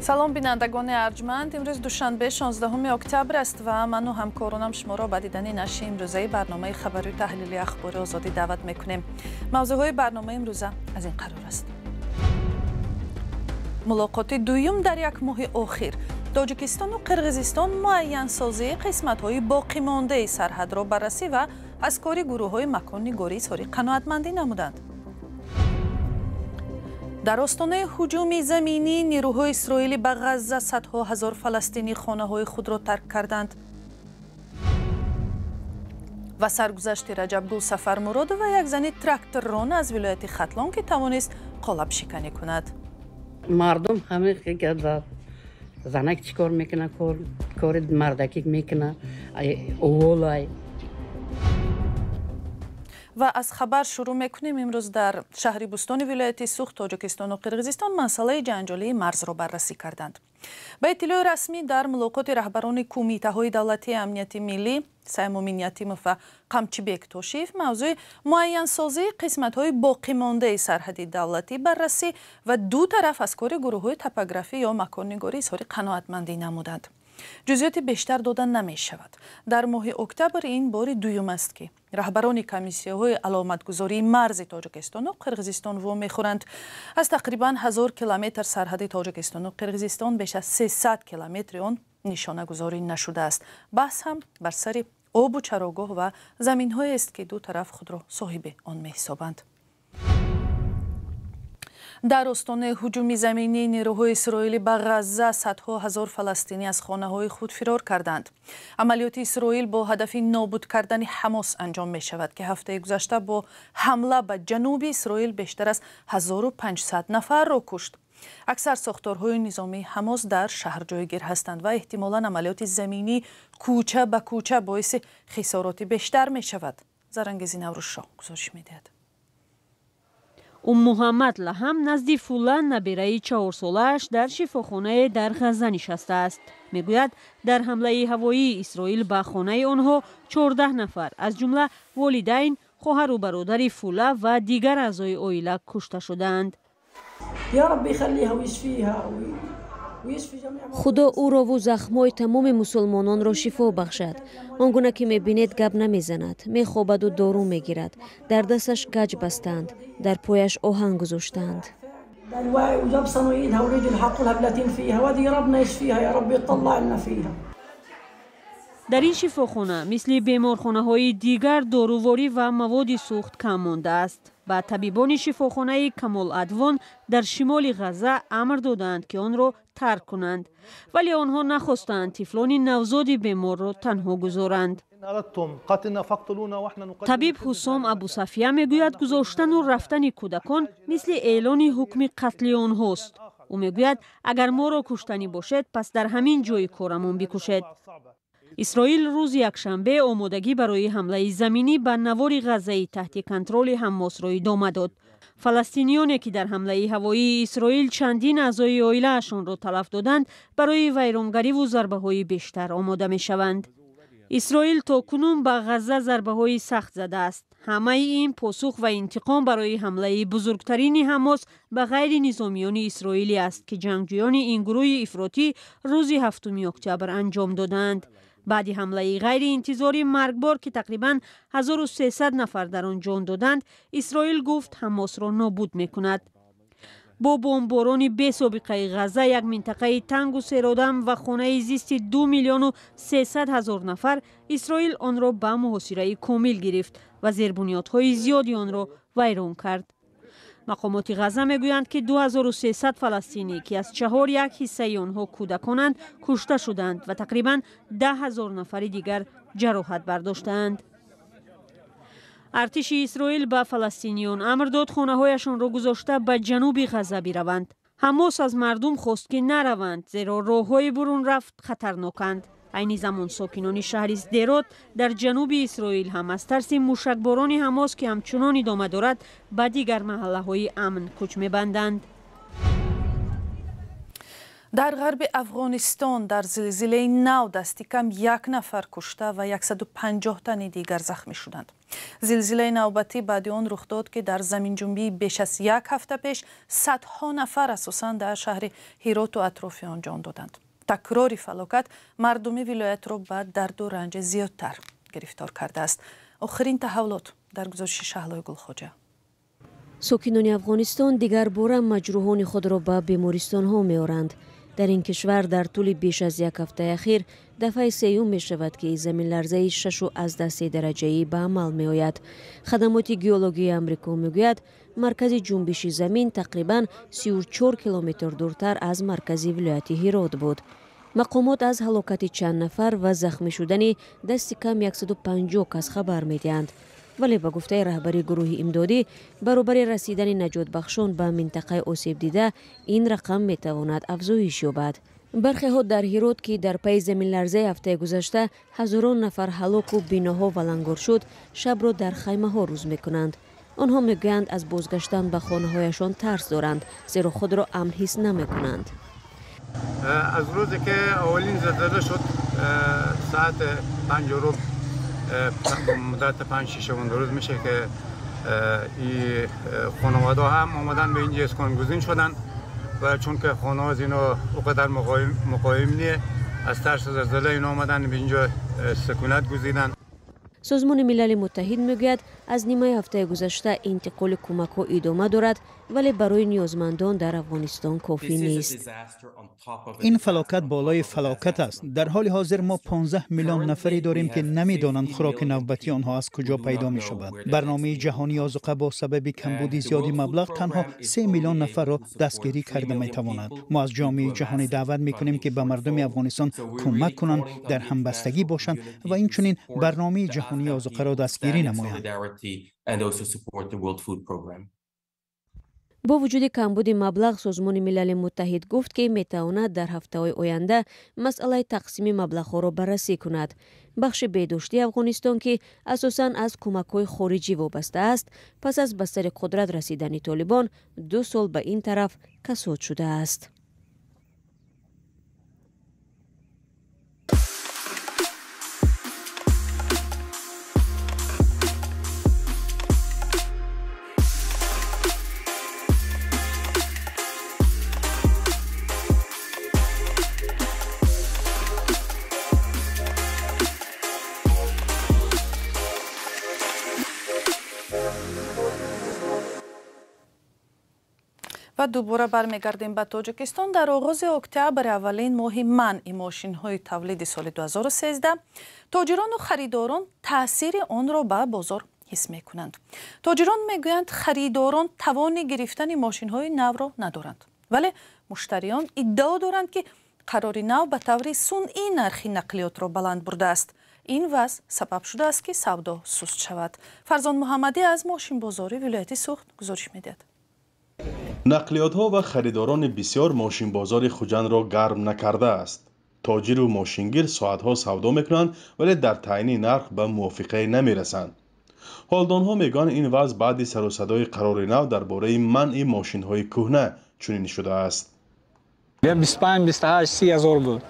салом бинандагони арҷманд, имрӯз душанбе 16 октябр аст ва ману ҳамкоронам шуморо ба дидани наши имрӯзаи барномаи хабарию таҳлили ахбори озодӣ даъват мекунем. мавзӯъҳои барномаи имрӯза аз ин қарор аст. мулоқоти дуюм дар як моҳи охир. тоҷикистону қирғизистон муайянсозии қисматҳои боқимондаи сарҳадро баррасӣ ва аз кори гурӯҳҳои маконнигорӣ изҳори қаноатмандӣ намуданд. дар остонаи ҳуҷуми заминӣ нирӯҳои исроилӣ ба ғазза садҳо ҳазор фаластинӣ хонаҳои худро тарк карданд. ва саргузашти Раҷабгул Сафармуродова, як зани тракторрон аз вилояти Хатлон ки тавонист қолабшиканӣ кунад. мардум ҳаме занак чӣ кор мекуна, кори мардакӣ мекуна, оволай. ва аз хабар шурӯъ мекунем. имрӯз дар шаҳри Бустони вилояти Сух Тоҷикистону Қирғизистон масъалаи ҷанҷолии марзро баррасӣ карданд. ба иттилои расмӣ дар мулоқоти раҳбарони кумитаҳои давлатии амнияти миллӣ Саймомин Ятимов ва Қамчибек Тошиев мавзӯи муайянсозии қисматҳои боқимондаи сарҳади давлатӣ баррасӣ ва ду тараф аз кори гурӯҳҳои топографӣ ё маконнигорӣ изҳори қаноатмандӣ намуданд. ҷузъиёти бештар дода намешавад. дар моҳи октябр ин бори дуюм аст ки раҳбарони комиссияҳои аломатгузории марзи Тоҷикистону Қирғизистон во мехӯранд. аз тақрибан 1000 километр сарҳади Тоҷикистону Қирғизистон беш аз 300 километри он нишонагузорӣ нашудааст. баҳс ҳам бар сари обу чарогоҳ ва заминҳоест ки ду тараф худро соҳиби он меҳисобанд. дар остонаи ҳуҷуми заминӣ нирӯҳои исроилӣ ба ғазза садҳо ҳазор фаластинӣ аз хонаҳои худ фирор карданд. амалиёти Исроил бо ҳадафи нобуд кардани Ҳамос анҷом мешавад ки ҳафтаи гузашта бо ҳамла ба ҷануби Исроил бештар аз 1500 нафарро кушт. аксар сохторҳои низомии Ҳамос дар шаҳр ҷойгир ҳастанд ва эҳтимолан амалиёти заминӣ кӯча ба кӯча боиси хисороти бештар мешавад. Зарангези Наврӯзшоҳ гузориш медиҳад. Муҳаммад Лаҳам назди Фулан набираи 4 солааш дар шифохонае дар Ғазза нишастааст. мегӯяд дар ҳамлаи ҳавоии Исроил ба хонаи онҳо 14 нафар аз ҷумла волидайн, хоҳару бародари Фула ва дигар аъзои оила кушта шуданд. худо ӯрову захмҳои тамоми мусулмононро шифо бахшад. он гуна ки мебинед гап намезанад, мехобаду дору мегирад. дар дасташ гаҷ бастанд, дар пояш оҳан гузоштанд. дар ин шифохона мисли беморхонаҳои дигар доруворӣ ва маводи сӯхт кам мондааст. ба табибони шифохонаи Камол-Адвон дар шимоли Ғазза амр доданд ки онро тарк кунанд, вале онҳо нахостанд тифлони навзоди беморро танҳо гузоранд. табиб Ҳусом Абусафия мегӯяд гузоштану рафтани кӯдакон мисли эълони ҳукми қатли онҳост. ӯ мегӯяд агар моро куштанӣ бошед, пас дар ҳамин ҷои корамон бикушед. исроил рӯзи якшанбе омодагӣ барои ҳамлаи заминӣ ба навори ғаззаи таҳти контроли Ҳамосро идома дод. фаластинионе ки дар ҳамлаи ҳавоии Исроил чандин аъзои оилаашонро талаф доданд, барои вайронгариву зарбаҳои бештар омода мешаванд. исроил то кунун ба ғазза зарбаҳои сахт задааст. ҳамаи ин посух ва интиқом барои ҳамлаи бузургтарини Ҳамос ба ғайри низомиёни исроилӣ аст ки ҷангҷӯёни ин гурӯҳи ифротӣ рӯзи 7 октябр анҷом доданд. баъди ҳамлаи ғайриинтизорӣ маргбор ки тақрибан 1300 нафар дар он ҷон доданд, Исроил гуфт Ҳамосро нобуд мекунад. бо бомбборони бесобиқаи Ғазза, як минтақаи тангу серодам ва хонаи зисти 2 миллиону 300 ҳазор нафар, Исроил онро ба муҳосираи комил гирифт ва зербуниёдҳои зиёди онро вайрон кард. мақомоти Ғазза мегӯянд ки 2300 фаластинӣ ки аз 4/1 ҳиссаи онҳо кӯдаконанд кушта шуданд ва тақрибан 10 000 нафари дигар ҷароҳат бардоштаанд. артиши Исроил ба фаластиниён амр дод хонаҳояшонро гузошта ба ҷануби Ғазза бираванд. Ҳамос аз мардум хост ки нараванд, зеро роҳҳои бурун рафт хатарноканд. айни замон сокинони шаҳри Сдерот дар ҷануби Исроил ҳам аз тарси мушакборони Ҳамос ки ҳамчунон идома дорад ба дигар маҳаллаҳои амн кӯч мебанданд. در غرب افغانستان در زلزله نو دست کم 1 نفر کشته و 150 تن دیگر زخمی شدند. زلزله نوبتی بعد آن رخ داد که در زمین جنبی بیش از 1 هفته پیش صدها نفر اساساً در شهر هرات و اطراف آن جان دادند. تکرار فلاکت مردم ولایت را به درد و رنج زیادتر گرفتار کرده است. آخرین تحولات در گزارش شهلای گلخواجه. ساکنان افغانستان دیگر باره مجروحان خود را به بیمارستان ها می آورند. در این کشور در طول بیش از 1 هفته اخیر دفعه سیوم می شود که زمین لرزه 6.3 درجه‌ای به عمل می آید. خدمات گیولوژی آمریکا می گوید مرکز جنبش زمین تقریباً 34 کیلومتر دورتر از مرکز ولایت هرات بود. مقامات از هلاکت چند نفر و زخمی شدن دست کم 150 کس خبر می دهند. ولی با گفته رهبری گروه امدادی برابر رسیدن نجات بخشان به منطقه آسیب دیده این رقم می تواند افزایش یابد. برخی ها در هرات که در پی زمین لرزه هفته گذشته هزاران نفر هلاک و بیناها ولنگار شد شب را در خیمه ها روز می کنند. آنها می گویند از بازگشتن به خانه هایشان ترس دارند زیرا خود را امن حس نمی کنند. از روزی که اولین زلزله شد ساعت 5 مدت 5-6 روز میشه که این خانواده هم آمدن به اینجا اسکان گزین شدن و چون که خانه ها از اینا اونقدر مقایم نیه از ترس زلزله اینا آمدن به اینجا سکونت گزیدن. سازمان ملل متحد میگوید از نیمه هفته گذشته انتقال کمک ها ادامه دارد ولی برای نیازمندان در افغانستان کافی نیست. این فلاکت بالای فلاکت است. در حال حاضر ما 15 میلیون نفری داریم که نمیدانند خوراک نوبتی آنها از کجا پیدا می شود. برنامه جهانی آذوقه با سبب کمبود زیادی مبلغ تنها 3 میلیون نفر را دستگیری کرده می تواند. ما از جامعه جهانی دعوت می کنیم که به مردم افغانستان کمک کنند، در همبستگی باشند و اینچنین برنامه جهانی آذوقه را دستگیری نمایند. با وجود کمبود مبلغ سازمان ملل متحد گفت که میتواند در هفته‌های آینده مسئله تقسیم مبلغ را بررسی کند. بخش بهداشتی افغانستان که اساساً از کمک‌های خارجی وابسته است پس از به سر قدرت رسیدن طالبان 2 سال به این طرف کساد شده است. و دوباره برمیگردیم به تاجیکستان. در آغاز اکتبر اولین ماه منع ماشین‌های تولید سال 2013 تاجران و خریداران تاثیر آن را به بازار حس می‌کنند. تاجران میگویند خریداران توان گرفتن ماشین‌های نو را ندارند ولی مشتریان ادعا دارند که قرار نو به طور صنعی نرخ نقلیات را بلند برده است. این وضع سبب شده است که سودا سست شود. فرزان محمدی از ماشین بازاری ولایت سوخت گزارش می‌دهد. نقلیات ها و خریداران بسیار ماشین بازار خوجند را گرم نکرده است. تاجر و ماشینگیر ساعت ها سودا میکنند ولی در تعیین نرخ به موافقه نمی رسند. حالدان ها میگن این وضع بعد سر و صدای قرار نو درباره منع ماشین های کهنه چنین شده است. 25 28 30 هزار بود.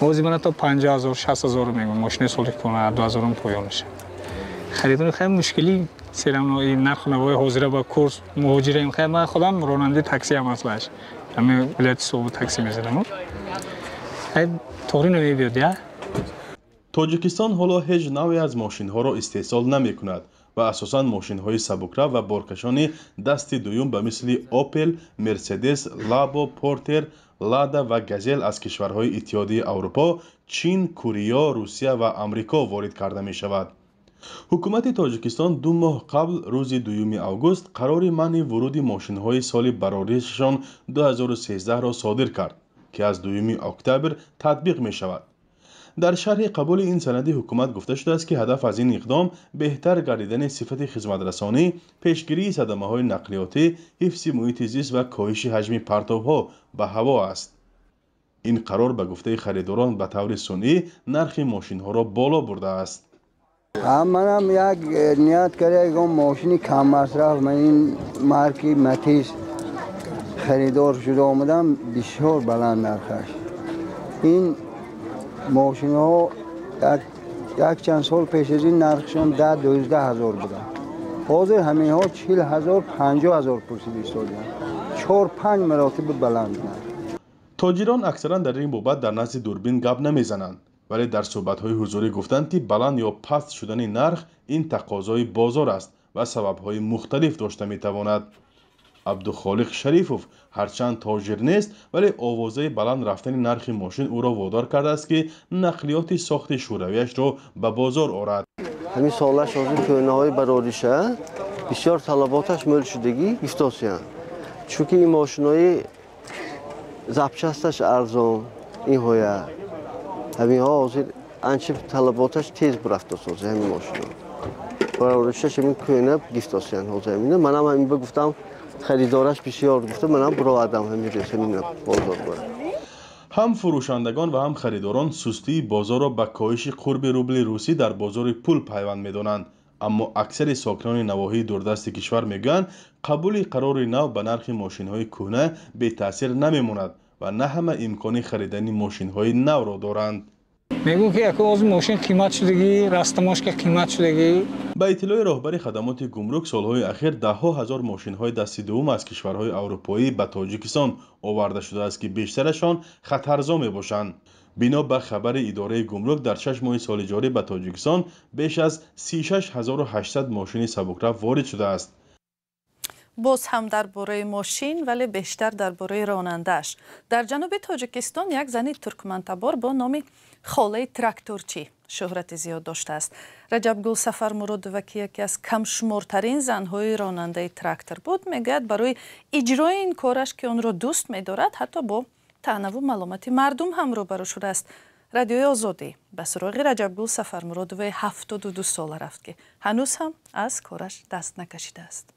بعضی من تا 50 هزار 60 هزار میگن ماشین سال کنه 2000 پایان میشه. خریدار خیلی مشکلی سیرم این نرخ نوای حاضر با کورس مهاجرین خیلی من خودم راننده تاکسی هم اصلاش همه ولایت صوب تاکسی میزنم خیلی طوری نمیبیاد. تاجیکستان حالا هیچ نوعی از ماشین ها را استحصال نمی کند و اساساً ماشین های سبکرو و بارکشان دست دوم به مثل اوپل، مرسدس، لابو، پورتر، لادا و گازل از کشورهای اتحادیه اروپا، چین، کره، روسیه و آمریکا وارد کرده می شود. حکومت تاجیکستان 2 ماه قبل روز 2 آگوست قرار منع ورود ماشین های سال براریششان 2013 را صادر کرد که از 2 اکتبر تطبیق می شود. در شرح قبول این سند حکومت گفته شده است که هدف از این اقدام بهتر گردیدن صفت خدمترسانی، پیشگیری صدمه های نقلیاتی، حفظ محیط زیست و کاهش حجم پرتاب‌ها به هوا است. این قرار به گفته خریداران به طور صنعی نرخ ماشین ها را بالا برده است. منم یک نیت کرده ماشین کم مصرف من این مارکی متیس خریدار شده آمدم بسیار بلند نرخش. این ماشین ها یک چند سال پیش از این نرخشان 10-12 هزار بودن. حاضر همین ها 40,000-50,000 پرسی ایستادن. 4-5 مراتب بلند. تاجران اکثرا در این بابت در نزد دوربین گپ نمیزنند، ولی در صحبت‌های حضوری گفتند که بلند یا پست شدن نرخ این تقاضای بازار است و سبب‌های مختلف داشته می‌تواند. عبدالخالق شریفوف هرچند تاجر نیست ولی آوازه بلند رفتن نرخ ماشین او را وادار کرده است که نقلیات ساخت شورویش را به بازار آورد. همین سالش از این کهنه‌های براریشه بسیار طلباتش مل شدگی ایفتاسیان، چون این ماشین‌های زبچستش ارزان این هویه همین ها حاضر انچه طلباتش تیز برفت سازه همین ماشینا براریشش همین کهنه گیفتاسیان حاضر همینه. منم همین بگفتم خریدارش بسیار گفته منم برای آدم همین رسه همین بازار برد. هم فروشندگان و هم خریداران سستی بازار را به کاهش قرب روبل روسی در بازار پول پیوند می‌دانند، اما اکثر ساکنان نواحی دوردست کشور میگویند قبول قرار نو به نرخ ماشین‌های کهنه بی تاثیر نمیماند و نه همه امکان خریدن ماشین‌های نو را دارند. میگن که از ماشین قیمت شدگی، رستماش که قیمت شدگی. به اطلاع راهبر خدمات گمرک سالهای اخیر ده‌ها هزار ماشین‌های دست دوم از کشورهای اروپایی به تاجیکستان آورده شده است که بیشترشان خطرزا میباشند. بنا به خبر اداره گمرک در 6 ماه سال جاری به تاجیکستان بیش از 36800 ماشین سبکرو وارد شده است. باز هم درباره ماشین ولی بیشتر درباره راننده‌اش. در جنوب تاجیکستان یک زن ترکمن‌تبار با نام خاله تراکتورچی شهرت زیاد داشته است. رجبگل سفرمرادووا که یکی از کمشمرترین زنهای راننده تراکتور بود میگوید برای اجرای این کارش که آن را دوست می‌دارد حتی با طعنه و ملامت مردم هم روبرو شده است. رادیوی آزادی به سراغ رجبگل سفرمرادووا 72 ساله رفت که هنوز هم از کارش دست نکشیده است.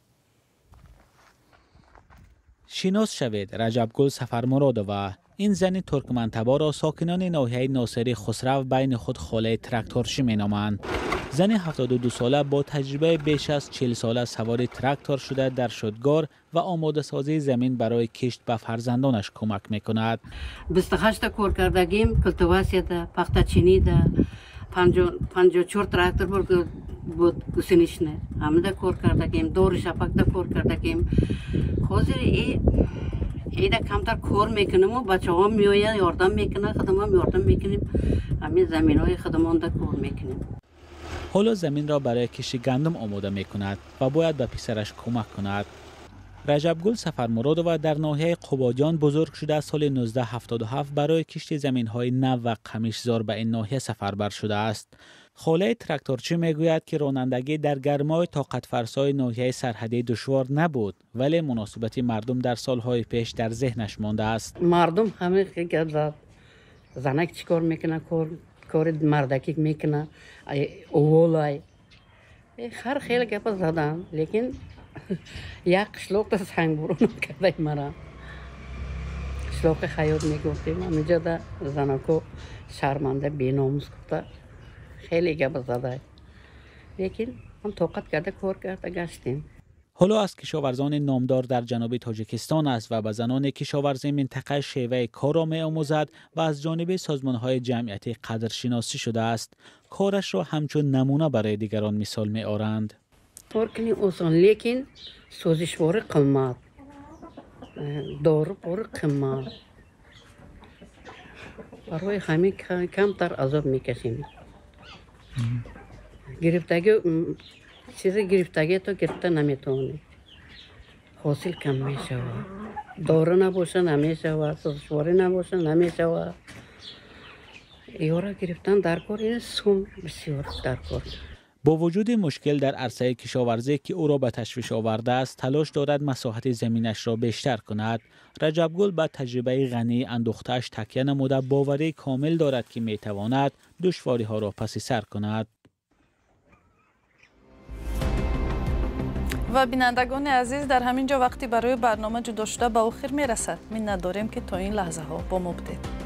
شناس شوید رجبگل سفرمرادووا این زن ترکمن‌تبار را ساکنان ناحیه ناصری خسرو بین خود خاله تراکتورچی می‌نامند. زن 72 ساله با تجربه بیش از 40 ساله سوار تراکتور شده در شدگار و آماده سازی زمین برای کشت به فرزندانش کمک می‌کند. 28 کار کردگیم، کلتیواسی ده، پختچینی ده، 54 تراکتور بود گوسنیشنه. همه ده کار کردگیم، دور شپک ده کار کردگیم. حاضر ایده کمتر کار میکنیم و بچه ها میآید یاردم میکنه، خودم هم یاردم میکنیم. همین زمین های خودمان ده کار میکنیم. حالا زمین را برای کشت گندم آماده میکند و باید به پسرش کمک کند. رجبگل سفرمرادووا در ناحیه قبادیان بزرگ شده سال 1977 برای کشت زمین های نو و قمیشزار به این ناحیه سفربر شده است. خاله تراکتورچی میگوید که رانندگی در گرمای طاقت فرسای ناحیه سرحدی دشوار نبود ولی مناسبت مردم در سالهای پیش در ذهنش مانده است. مردم همه که زنک چیکار میکنه کار مردکی میکنه اولای خر خیلی گپ زدن لیکن یک قشلاق سنگ برون کرده مرا قشلاق خیاط میگفتیم همینجا در زنکو شرمنده بیناموس گفته خیلی گپ زده لیکن هم طاقت کرده کار کرده گشتیم. حالا از کشاورزان نامدار در جنوب تاجیکستان است و به زنان کشاورزی منطقه شیوه کار را می‌آموزد و از جانب سازمان‌های جمعیتی قدرشناسی شده است. کارش را همچون نمونه برای دیگران مثال می‌آورند. کار کنی آسان لیکن سوزشوار قیمت دارو پر قیمت برای همین کمتر عذاب میکشیم. گرفتگی چیزی گرفتگی تو گرفته نمیتونی حاصل کم میشه دارو نباشه نمیشه سوزشواری نباشه نمیشه ایورا گرفتن در کار این سوم بسیار در کار. با وجود مشکل در عرصه کشاورزی که او را به تشویش آورده است تلاش دارد مساحت زمینش را بیشتر کند. رجبگل با تجربه غنی اندوخته‌اش تکیه نموده باوری کامل دارد که میتواند دشواری ها را پس سر کند. و بینندگان عزیز در همین جا وقتی برای برنامه جدا شده به آخر میرسد. من نداریم که تا این لحظه ها با ما بودید.